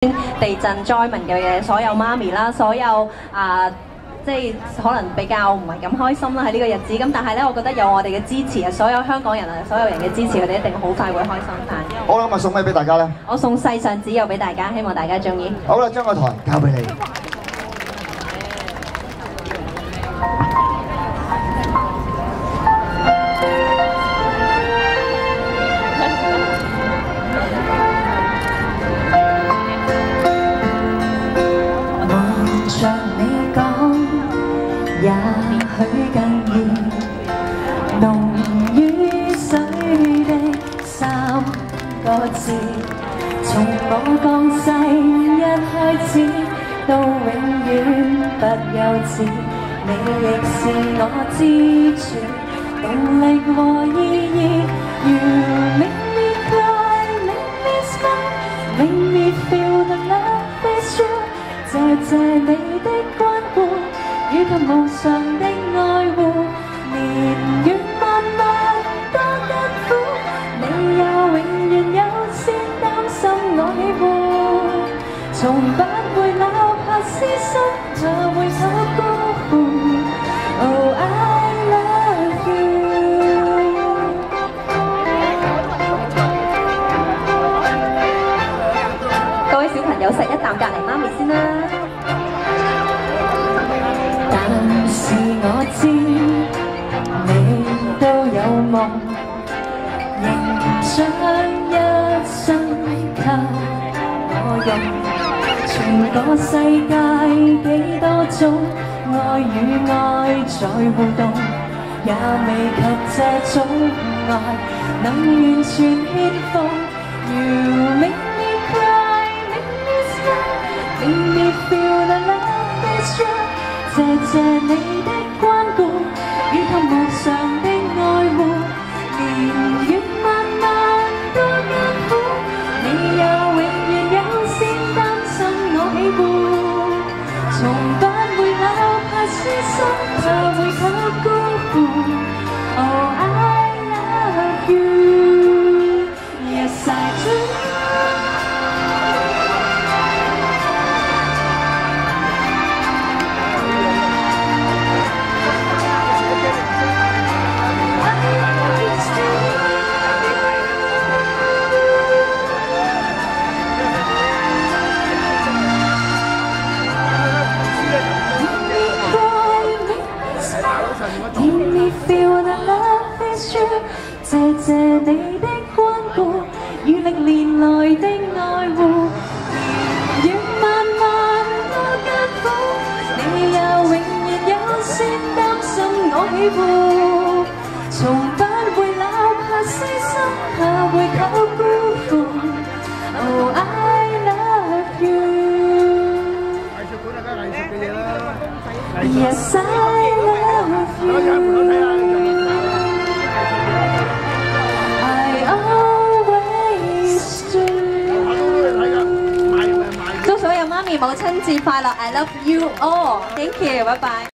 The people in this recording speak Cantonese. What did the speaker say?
地震災民嘅所有媽咪啦，所有即係可能比較唔係咁開心啦喺呢個日子，咁但係咧，我覺得有我哋嘅支持啊，所有香港人啊，所有人嘅支持，佢哋一定好快會開心翻。好啦，咁啊送咩俾大家咧？我送世上只有俾大家，希望大家中意。好啦，將個台交俾你。也許更易濃於水的三個字，從我降世一開始到永遠不休止，你亦是我支柱，動力和意義。You make me cry, make me smile, make me feel the love is true。謝謝你的關顧。以及無常的愛護，年月漫漫多艱苦，你也永遠優先擔心我喜惡，從不會哪怕私心，也會守孤負。Oh I love you。各位小朋友食一啖隔離媽咪先啦。是我知你都有夢，仍將一生給我用。全個世界幾多種愛與愛在互動，也未及這種愛能完全獻奉。You make me cry, make me smile, make me feel the love is true。謝謝你的關顧，以及無常的愛護，年月漫漫多艱苦，你也永遠優先擔心我喜惡，從不會哪怕私心，也會給辜負。Oh I love you, yes I do。Make me feel the love is true。謝謝你的關顧，與歷年來的愛護，年月漫漫多艱苦，你也永遠優先擔心我喜惡，從不會哪怕私心，也會給辜負。Oh I love you。藝術館啊，梗係藝術嘅嘢啦。Yes I love you。I always do。祝所有媽咪母親節快樂 ！I love you all，Thank you，拜拜。